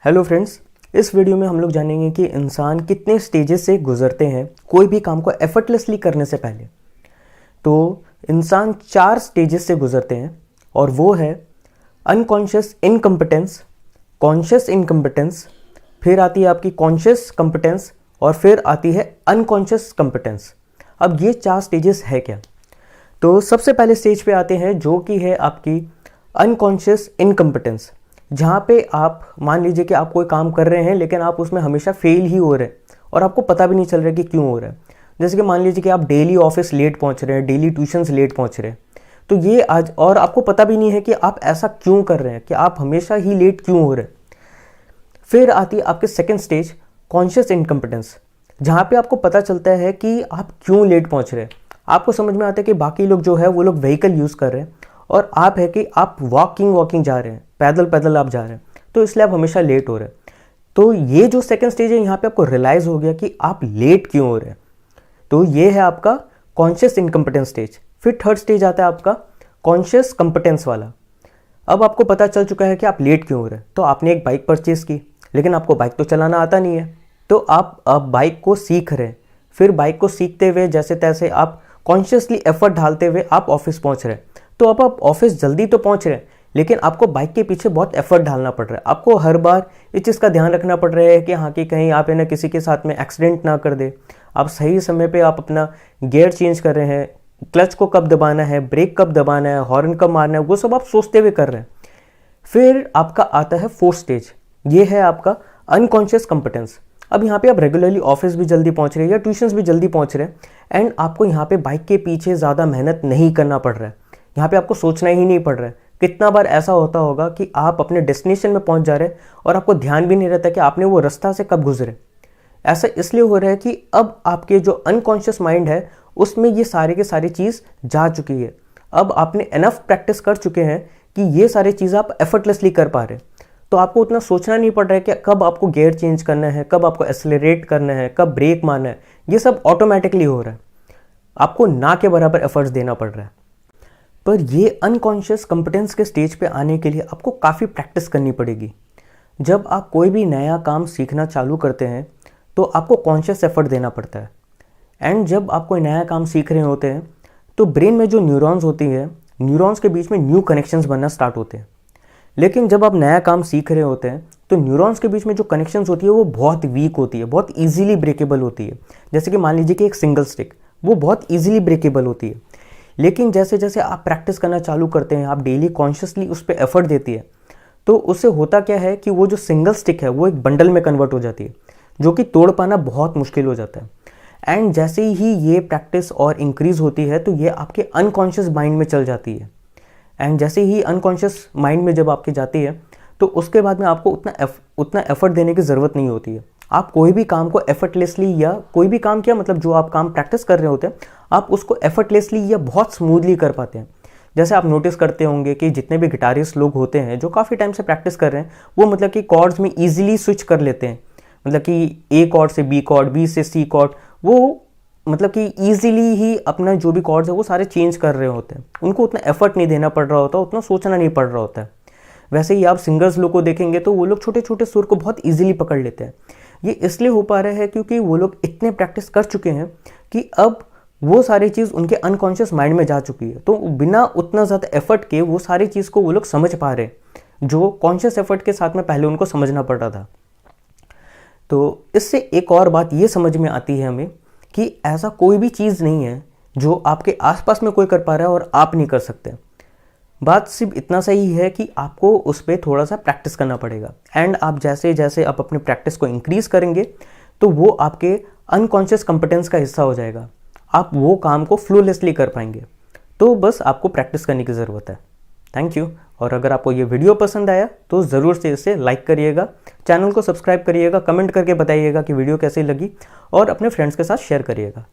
Hello friends, इस video में हम लोग जानेंगे कि इंसान कितने स्टेजेस से गुजरते हैं कोई भी काम को एफर्टलेसली करने से पहले। तो इंसान 4 स्टेजेस से गुजरते हैं और वो है अनकॉन्शियस इनकम्पिटेंस, कॉन्शियस इनकम्पिटेंस, फिर आती है आपकी कॉन्शियस कंपिटेंस और फिर आती है अनकॉन्शियस कंपिटेंस। अब ये 4 स्टेजेस है क्या? तो सबसे पहले स्टेज पे आते हैं जो कि है आपकी अनकॉन्शियस इनकम्पिटेंस, जहाँ पे आप मान लीजिए कि आप कोई काम कर रहे हैं लेकिन आप उसमें हमेशा फेल ही हो रहे हैं और आपको पता भी नहीं चल रहा है कि क्यों हो रहा है। जैसे कि मान लीजिए कि आप डेली ऑफिस लेट पहुँच रहे हैं, डेली ट्यूशन्स लेट पहुँच रहे हैं, तो ये आज और आपको पता भी नहीं है कि आप ऐसा क्यों कर रहे हैं, कि आप हमेशा ही लेट क्यों हो रहे हैं। फिर आती है आपके सेकेंड स्टेज कॉन्शियस इनकम्पिटेंस, जहाँ पे आपको पता चलता है कि आप क्यों लेट पहुँच रहे हैं। आपको समझ में आता है कि बाकी लोग जो है वो लोग व्हीकल यूज़ कर रहे हैं और आप है कि आप वॉकिंग जा रहे हैं, पैदल पैदल आप जा रहे हैं, तो इसलिए आप हमेशा लेट हो रहे हैं। तो ये जो सेकंड स्टेज है, यहाँ पे आपको रियलाइज हो गया कि आप लेट क्यों हो रहे हैं। तो ये है आपका कॉन्शियस इनकम्पिटेंस स्टेज। फिर थर्ड स्टेज आता है आपका कॉन्शियस कंपिटेंस वाला। अब आपको पता चल चुका है कि आप लेट क्यों हो रहे हैं, तो आपने एक बाइक परचेज की लेकिन आपको बाइक तो चलाना आता नहीं है, तो आप अब बाइक को सीख रहे हैं। फिर बाइक को सीखते हुए जैसे तैसे आप कॉन्शियसली एफर्ट डालते हुए आप ऑफिस पहुंच रहे हैं। तो अब आप ऑफिस जल्दी तो पहुंच रहे हैं लेकिन आपको बाइक के पीछे बहुत एफर्ट डालना पड़ रहा है। आपको हर बार इस चीज़ का ध्यान रखना पड़ रहा है कि हाँ कि कहीं आप है ना किसी के साथ में एक्सीडेंट ना कर दे। आप सही समय पे आप अपना गियर चेंज कर रहे हैं, क्लच को कब दबाना है, ब्रेक कब दबाना है, हॉर्न कब मारना है, वो सब आप सोचते हुए कर रहे हैं। फिर आपका आता है फोर्थ स्टेज, ये है आपका अनकॉन्शियस कंपिटेंस। अब यहाँ पे आप रेगुलरली ऑफिस भी जल्दी पहुँच रहे हैं या ट्यूशन्स भी जल्दी पहुँच रहे हैं एंड आपको यहाँ पे बाइक के पीछे ज़्यादा मेहनत नहीं करना पड़ रहा है। यहाँ पे आपको सोचना ही नहीं पड़ रहा है। कितना बार ऐसा होता होगा कि आप अपने डेस्टिनेशन में पहुँच जा रहे हैं और आपको ध्यान भी नहीं रहता कि आपने वो रास्ता से कब गुजरे। ऐसा इसलिए हो रहा है कि अब आपके जो अनकॉन्शियस माइंड है उसमें ये सारे के सारी चीज़ जा चुकी है। अब आपने इनफ प्रैक्टिस कर चुके हैं कि ये सारी चीज़ आप एफर्टलेसली कर पा रहे हैं। तो आपको उतना सोचना नहीं पड़ रहा है कि कब आपको गियर चेंज करना है, कब आपको एक्सेलरेट करना है, कब ब्रेक मारना है। ये सब ऑटोमेटिकली हो रहा है, आपको ना के बराबर एफर्ट्स देना पड़ रहा है। पर ये अनकॉन्शियस कंपिटेंस के स्टेज पे आने के लिए आपको काफ़ी प्रैक्टिस करनी पड़ेगी। जब आप कोई भी नया काम सीखना चालू करते हैं तो आपको कॉन्शियस एफर्ट देना पड़ता है। एंड जब आप कोई नया काम सीख रहे होते हैं तो ब्रेन में जो न्यूरॉन्स होती है, न्यूरॉन्स के बीच में न्यू कनेक्शंस बनना स्टार्ट होते हैं। लेकिन जब आप नया काम सीख रहे होते हैं तो न्यूरॉन्स के बीच में जो कनेक्शंस होती है वो बहुत वीक होती है, बहुत ईजिली ब्रेकेबल होती है। जैसे कि मान लीजिए कि एक सिंगल स्टिक, वो बहुत ईजिली ब्रेकेबल होती है। लेकिन जैसे जैसे आप प्रैक्टिस करना चालू करते हैं, आप डेली कॉन्शियसली उस पर एफर्ट देती है, तो उससे होता क्या है कि वो जो सिंगल स्टिक है वो एक बंडल में कन्वर्ट हो जाती है, जो कि तोड़ पाना बहुत मुश्किल हो जाता है। एंड जैसे ही ये प्रैक्टिस और इंक्रीज होती है तो ये आपके अनकॉन्शियस माइंड में चल जाती है। एंड जैसे ही अनकॉन्शियस माइंड में जब आपकी जाती है तो उसके बाद में आपको उतना एफर्ट देने की ज़रूरत नहीं होती है। आप कोई भी काम को एफर्टलेसली, या कोई भी काम क्या मतलब जो आप काम प्रैक्टिस कर रहे होते हैं आप उसको एफर्टलेसली या बहुत स्मूथली कर पाते हैं। जैसे आप नोटिस करते होंगे कि जितने भी गिटारिस्ट लोग होते हैं जो काफ़ी टाइम से प्रैक्टिस कर रहे हैं, वो मतलब कि कॉर्ड्स में ईजिली स्विच कर लेते हैं। मतलब कि ए कॉर्ड से बी कॉर्ड, बी से सी कॉर्ड, वो मतलब कि ईजिली ही अपना जो भी कॉर्ड्स है वो सारे चेंज कर रहे होते हैं। उनको उतना एफर्ट नहीं देना पड़ रहा होता, उतना सोचना नहीं पड़ रहा होता है। वैसे ही आप सिंगर्स लोग को देखेंगे तो वो लोग छोटे छोटे सुर को बहुत ईजिली पकड़ लेते हैं। ये इसलिए हो पा रहा है क्योंकि वो लोग इतने प्रैक्टिस कर चुके हैं कि अब वो सारी चीज़ उनके अनकॉन्शियस माइंड में जा चुकी है। तो बिना उतना ज़्यादा एफर्ट के वो सारी चीज़ को वो लोग समझ पा रहे हैं, जो कॉन्शियस एफर्ट के साथ में पहले उनको समझना पड़ रहा था। तो इससे एक और बात ये समझ में आती है हमें कि ऐसा कोई भी चीज़ नहीं है जो आपके आसपास में कोई कर पा रहा है और आप नहीं कर सकते। बात सिर्फ इतना सही है कि आपको उस पर थोड़ा सा प्रैक्टिस करना पड़ेगा। एंड आप जैसे जैसे आप अपने प्रैक्टिस को इंक्रीज़ करेंगे तो वो आपके अनकॉन्शियस कंपिटेंस का हिस्सा हो जाएगा। आप वो काम को फ्लोलेसली कर पाएंगे। तो बस आपको प्रैक्टिस करने की ज़रूरत है। Thank you. और अगर आपको ये वीडियो पसंद आया तो ज़रूर से इसे लाइक करिएगा, चैनल को सब्सक्राइब करिएगा, कमेंट करके बताइएगा कि वीडियो कैसी लगी और अपने फ्रेंड्स के साथ शेयर करिएगा।